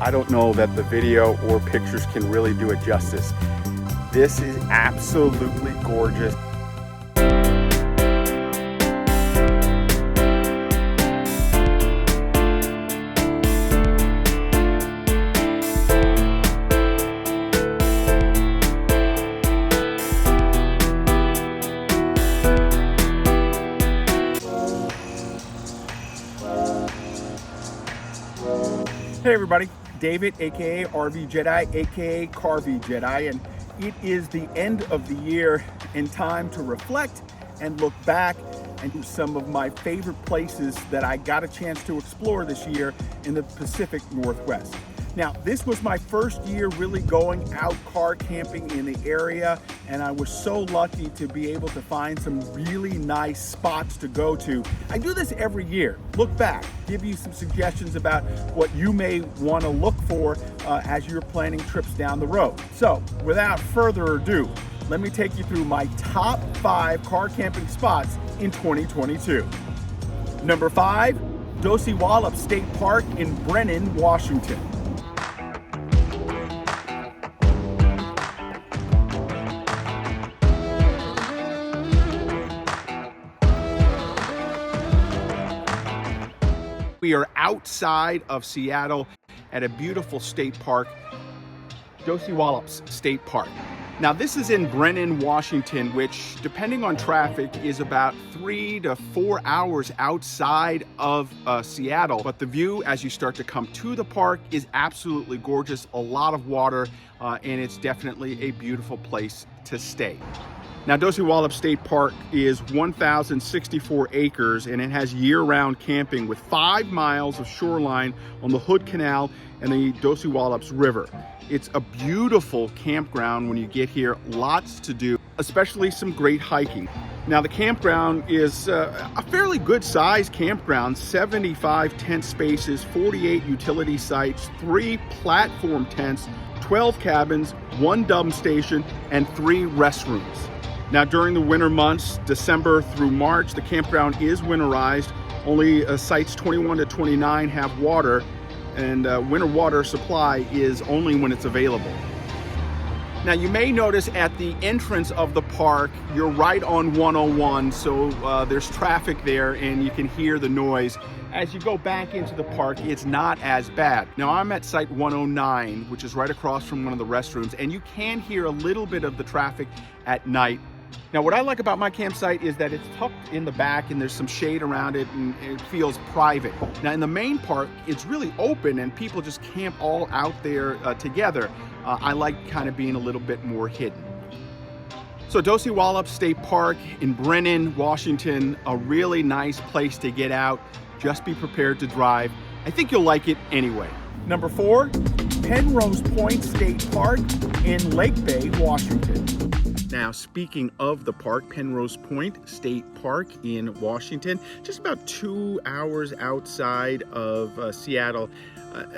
I don't know that the video or pictures can really do it justice. This is absolutely gorgeous. Hey everybody, David, aka RV Jedi, aka Carvy Jedi, and it is the end of the year and time to reflect and look back and do some of my favorite places that I got a chance to explore this year in the Pacific Northwest. Now, this was my first year really going out car camping in the area, and I was so lucky to be able to find some really nice spots to go to. I do this every year, look back, give you some suggestions about what you may want to look for as you're planning trips down the road. So, without further ado, let me take you through my top 5 car camping spots in 2022. Number 5, Dosewallips State Park in Brennan, Washington. We are outside of Seattle at a beautiful state park, Dosewallips State Park. Now this is in Brennan, Washington, which depending on traffic is about 3 to 4 hours outside of Seattle. But the view as you start to come to the park is absolutely gorgeous, a lot of water, and it's definitely a beautiful place to stay. Now, Dosewallips State Park is 1,064 acres and it has year-round camping with 5 miles of shoreline on the Hood Canal and the Dosewallips River. It's a beautiful campground when you get here, lots to do, especially some great hiking. Now, the campground is a fairly good sized campground, 75 tent spaces, 48 utility sites, 3 platform tents, 12 cabins, 1 dump station, and 3 restrooms. Now, during the winter months, December through March, the campground is winterized. Only sites 21 to 29 have water, and winter water supply is only when it's available. Now, you may notice at the entrance of the park, you're right on 101, so there's traffic there and you can hear the noise. As you go back into the park, it's not as bad. Now, I'm at site 109, which is right across from one of the restrooms, and you can hear a little bit of the traffic at night. Now, what I like about my campsite is that it's tucked in the back and there's some shade around it and it feels private. Now, in the main park, it's really open and people just camp all out there together. I like kind of being a little bit more hidden. So Dosewallips State Park in Brennan, Washington, a really nice place to get out. Just be prepared to drive. I think you'll like it anyway. Number 4, Penrose Point State Park in Lake Bay, Washington. Now, speaking of the park, Penrose Point State Park in Washington, just about 2 hours outside of Seattle.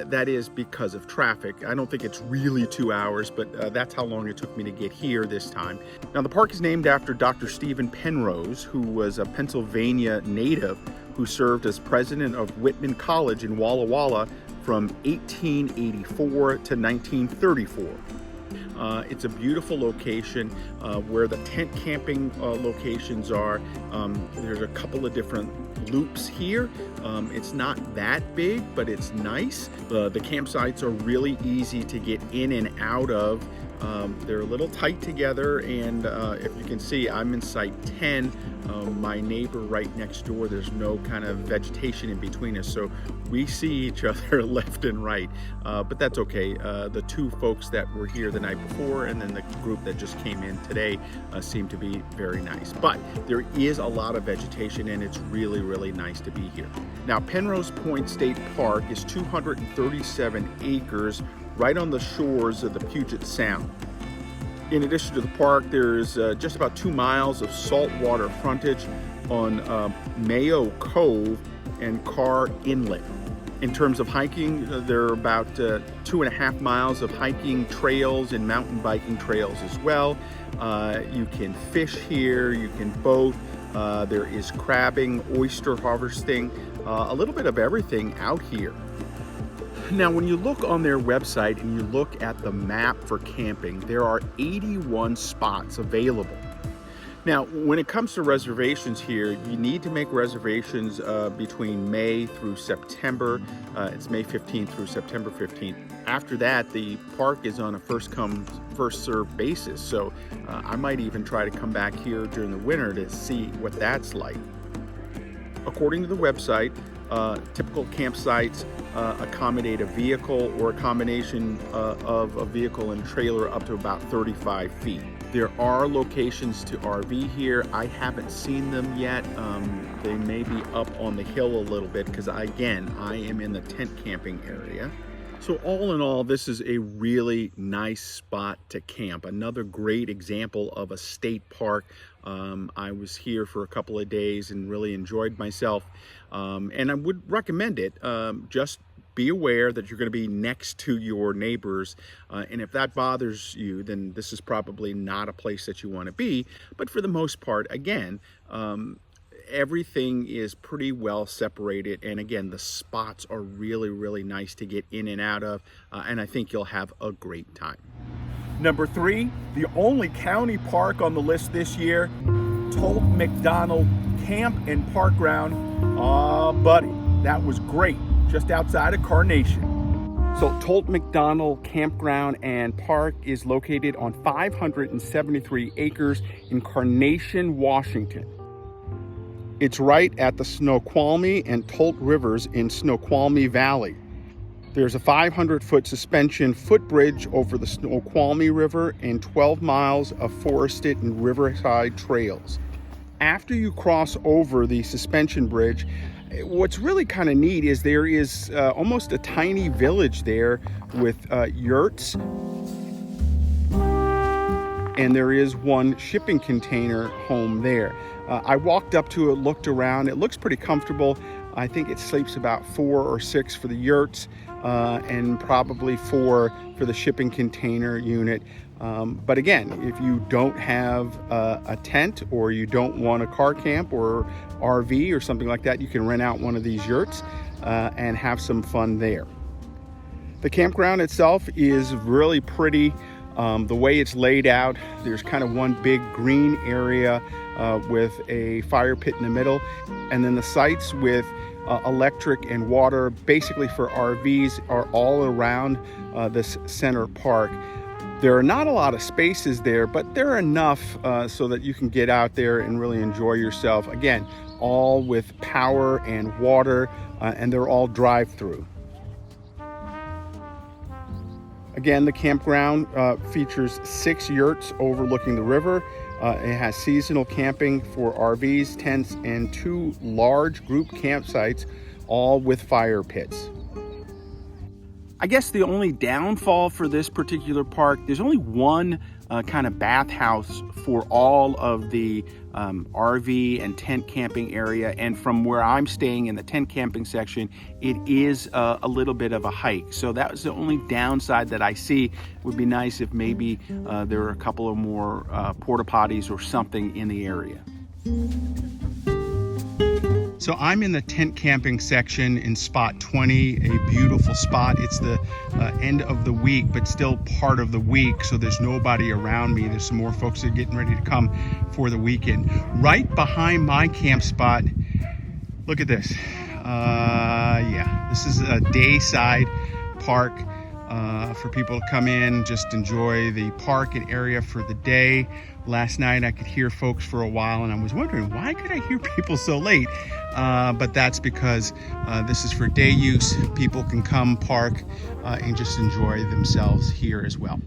That is because of traffic. I don't think it's really 2 hours, but that's how long it took me to get here this time. Now, the park is named after Dr. Stephen Penrose, who was a Pennsylvania native who served as president of Whitman College in Walla Walla from 1884 to 1934. It's a beautiful location where the tent camping locations are. There's a couple of different loops here. It's not that big, but it's nice. The campsites are really easy to get in and out of. They're a little tight together, and if you can see, I'm in site 10. My neighbor right next door, there's no kind of vegetation in between us, so we see each other left and right, but that's okay. The 2 folks that were here the night before and then the group that just came in today seem to be very nice, but there is a lot of vegetation and it's really, really nice to be here. Now, Penrose Point State Park is 237 acres right on the shores of the Puget Sound. In addition to the park, there's just about 2 miles of saltwater frontage on Mayo Cove and Carr Inlet. In terms of hiking, there are about 2.5 miles of hiking trails and mountain biking trails as well. You can fish here, you can boat, there is crabbing, oyster harvesting, a little bit of everything out here. Now, when you look on their website and you look at the map for camping, there are 81 spots available. Now, when it comes to reservations here, you need to make reservations between May through September. It's May 15th through September 15th. After that, the park is on a first come, first served basis. So I might even try to come back here during the winter to see what that's like. According to the website, typical campsites accommodate a vehicle or a combination of a vehicle and trailer up to about 35 feet. There are locations to RV here. I haven't seen them yet. They may be up on the hill a little bit because I am in the tent camping area. So all in all, this is a really nice spot to camp. Another great example of a state park. I was here for a couple of days and really enjoyed myself. And I would recommend it. Just be aware that you're going to be next to your neighbors. And if that bothers you, then this is probably not a place that you want to be. But for the most part, again, everything is pretty well separated, and again, the spots are really, really nice to get in and out of, and I think you'll have a great time. Number 3, the only county park on the list this year, Tolt McDonald Camp and Park Ground. Buddy, that was great, just outside of Carnation. So Tolt McDonald Campground and Park is located on 573 acres in Carnation, Washington. It's right at the Snoqualmie and Tolt Rivers in Snoqualmie Valley. There's a 500-foot suspension footbridge over the Snoqualmie River and 12 miles of forested and riverside trails. After you cross over the suspension bridge, what's really kind of neat is there is almost a tiny village there with yurts, and there is one shipping container home there. I walked up to it, looked around. It looks pretty comfortable. I think it sleeps about 4 or 6 for the yurts and probably 4 for the shipping container unit. But again, if you don't have a tent or you don't want a car camp or RV or something like that, you can rent out one of these yurts and have some fun there. The campground itself is really pretty. The way it's laid out, there's kind of one big green area with a fire pit in the middle, and then the sites with electric and water basically for RVs are all around this center park. There are not a lot of spaces there, but there are enough so that you can get out there and really enjoy yourself. Again, all with power and water, and they're all drive-through. Again, the campground features 6 yurts overlooking the river. It has seasonal camping for RVs, tents, and 2 large group campsites, all with fire pits. I guess the only downfall for this particular park, there's only one kind of bathhouse for all of the RV and tent camping area, and from where I'm staying in the tent camping section, it is a little bit of a hike. So that was the only downside that I see. It would be nice if maybe there were a couple of more porta potties or something in the area. So I'm in the tent camping section in spot 20, a beautiful spot. It's the end of the week, but still part of the week, so there's nobody around me. There's some more folks that are getting ready to come for the weekend. Right behind my camp spot, look at this. Yeah, this is a dayside park for people to come in, just enjoy the park and area for the day. Last night I could hear folks for a while, and I was wondering, why could I hear people so late? But that's because this is for day use. People can come park and just enjoy themselves here as well.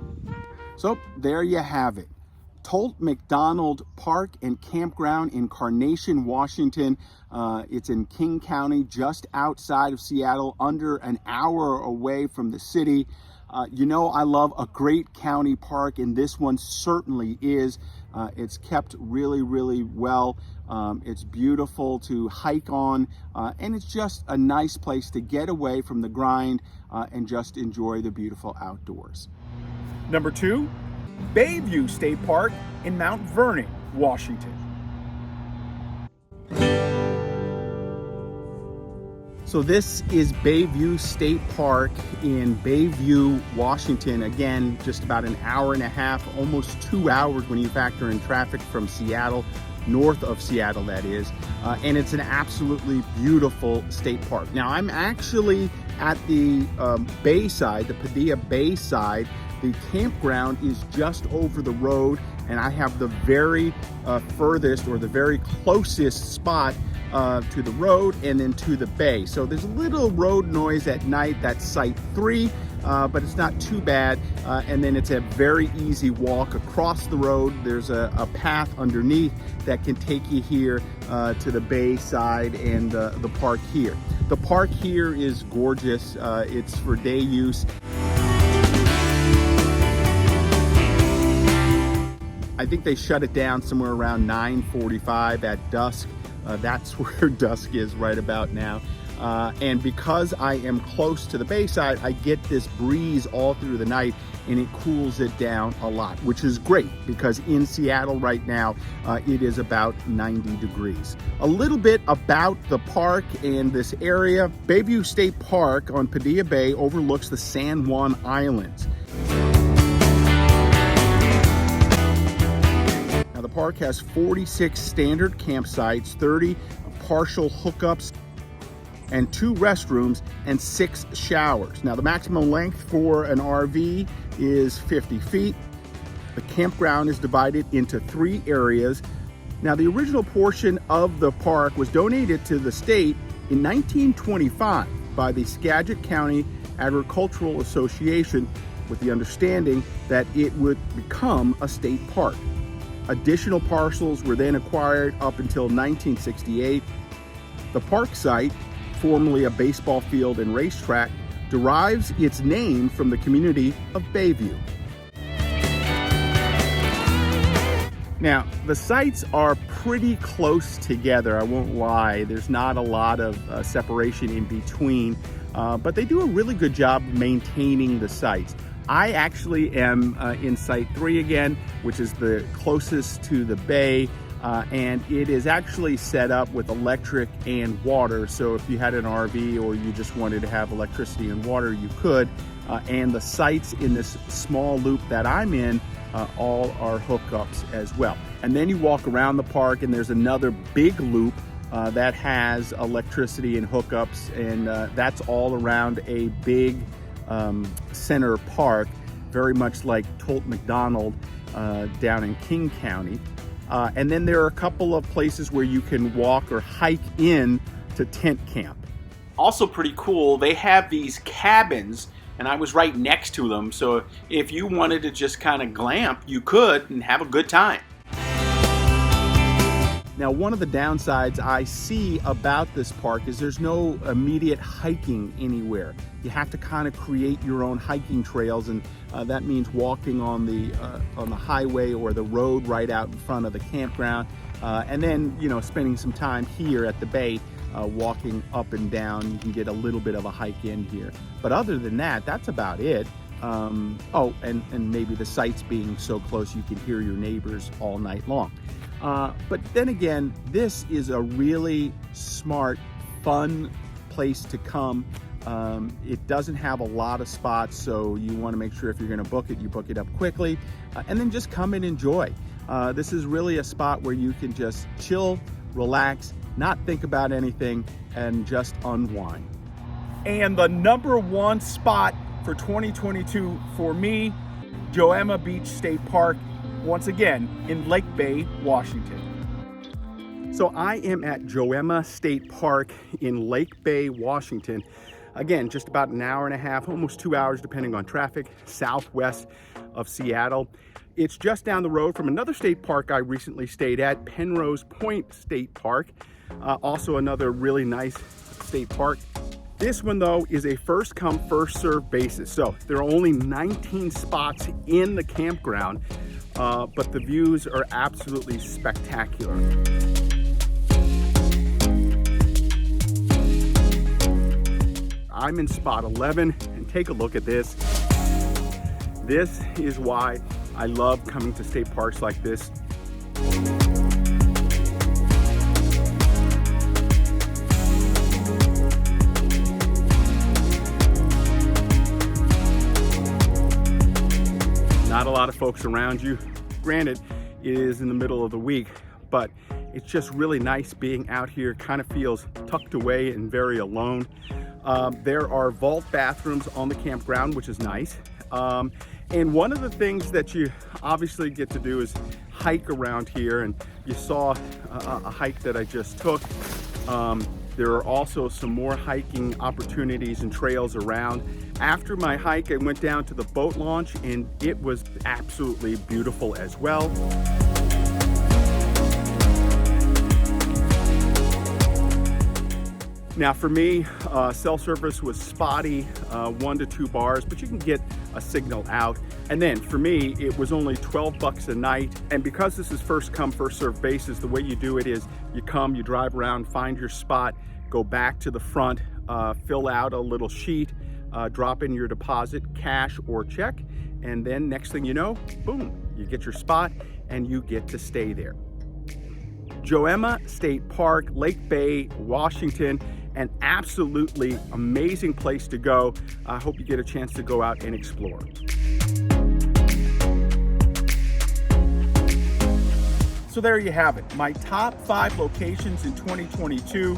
So there you have it. Tolt McDonald Park and Campground in Carnation, Washington. It's in King County, just outside of Seattle, under an hour away from the city. You know, I love a great county park, and this one certainly is. It's kept really, really well. It's beautiful to hike on, and it's just a nice place to get away from the grind and just enjoy the beautiful outdoors. Number 2, Bayview State Park in Mount Vernon, Washington. So this is Bayview State Park in Bayview, Washington. Again, just about an hour and a half, almost 2 hours when you factor in traffic from Seattle, north of Seattle that is. And it's an absolutely beautiful state park. Now I'm actually at the bay side, the Padilla Bay side. The campground is just over the road, and I have the very furthest or the very closest spot to the road and then to the bay. So there's a little road noise at night. That's Site 3, but it's not too bad. And then it's a very easy walk across the road. There's a path underneath that can take you here to the bay side and the park here. The park here is gorgeous. It's for day use. I think they shut it down somewhere around 9:45 at dusk. That's where dusk is right about now. And because I am close to the bayside, I get this breeze all through the night, and it cools it down a lot, which is great because in Seattle right now, it is about 90 degrees. A little bit about the park and this area. Bayview State Park on Padilla Bay overlooks the San Juan Islands. Now the park has 46 standard campsites, 30 partial hookups, and 2 restrooms and 6 showers. Now the maximum length for an RV is 50 feet. The campground is divided into 3 areas. Now the original portion of the park was donated to the state in 1925 by the Skagit County Agricultural Association with the understanding that it would become a state park. Additional parcels were then acquired up until 1968. The park site, formerly a baseball field and racetrack, derives its name from the community of Bayview. Now, the sites are pretty close together, I won't lie. There's not a lot of separation in between, but they do a really good job maintaining the sites. I actually am in Site 3 again, which is the closest to the bay, and it is actually set up with electric and water. So if you had an RV or you just wanted to have electricity and water, you could. And the sites in this small loop that I'm in all are hookups as well. And then you walk around the park and there's another big loop that has electricity and hookups, and that's all around a big center park, very much like Tolt McDonald down in King County. And then there are a couple of places where you can walk or hike in to tent camp. Also pretty cool, they have these cabins, and I was right next to them, so if you wanted to just kind of glamp, you could and have a good time. Now, one of the downsides I see about this park is there's no immediate hiking anywhere. You have to kind of create your own hiking trails, and that means walking on the highway or the road right out in front of the campground, and then spending some time here at the bay, walking up and down. You can get a little bit of a hike in here, but other than that, that's about it. Oh, and maybe the sites being so close you can hear your neighbors all night long. But then again, this is a really smart, fun place to come. It doesn't have a lot of spots, so you want to make sure if you're going to book it, you book it up quickly, and then just come and enjoy. This is really a spot where you can just chill, relax, not think about anything, and just unwind. And the #1 spot for 2022 for me, Joema Beach State Park, once again in Lake Bay, Washington. So I am at Joema State Park in Lake Bay, Washington. Again, just about an hour and a half, almost 2 hours depending on traffic, southwest of Seattle. It's just down the road from another state park I recently stayed at, Penrose Point State Park. Also another really nice state park. This one though is a first come, first served basis. So there are only 19 spots in the campground, but the views are absolutely spectacular. I'm in spot 11, and take a look at this. This is why I love coming to state parks like this. lot of folks around you. Granted, it is in the middle of the week, but it's just really nice being out here. Kind of feels tucked away and very alone. There are vault bathrooms on the campground, which is nice. And one of the things that you obviously get to do is hike around here, and you saw a hike that I just took. There are also some more hiking opportunities and trails around. After my hike, I went down to the boat launch, and it was absolutely beautiful as well. Now for me, cell service was spotty, 1 to 2 bars, but you can get a signal out. And then for me, it was only 12 bucks a night. And because this is first come, first served basis, the way you do it is you come, you drive around, find your spot, go back to the front, fill out a little sheet, drop in your deposit, cash or check. And then next thing you know, boom, you get your spot and you get to stay there. Joema State Park, Lake Bay, Washington. An absolutely amazing place to go. I hope you get a chance to go out and explore. So there you have it, my top 5 locations in 2022.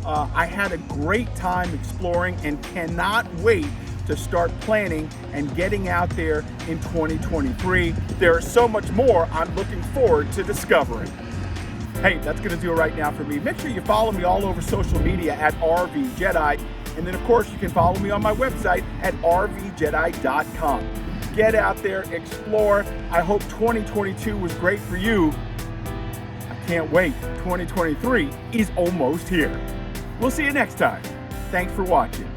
I had a great time exploring and cannot wait to start planning and getting out there in 2023. There is so much more I'm looking forward to discovering. Hey, that's gonna do it right now for me. Make sure you follow me all over social media at RV Jedi. And then of course you can follow me on my website at rvjedi.com. Get out there, explore. I hope 2022 was great for you. I can't wait. 2023 is almost here. We'll see you next time. Thanks for watching.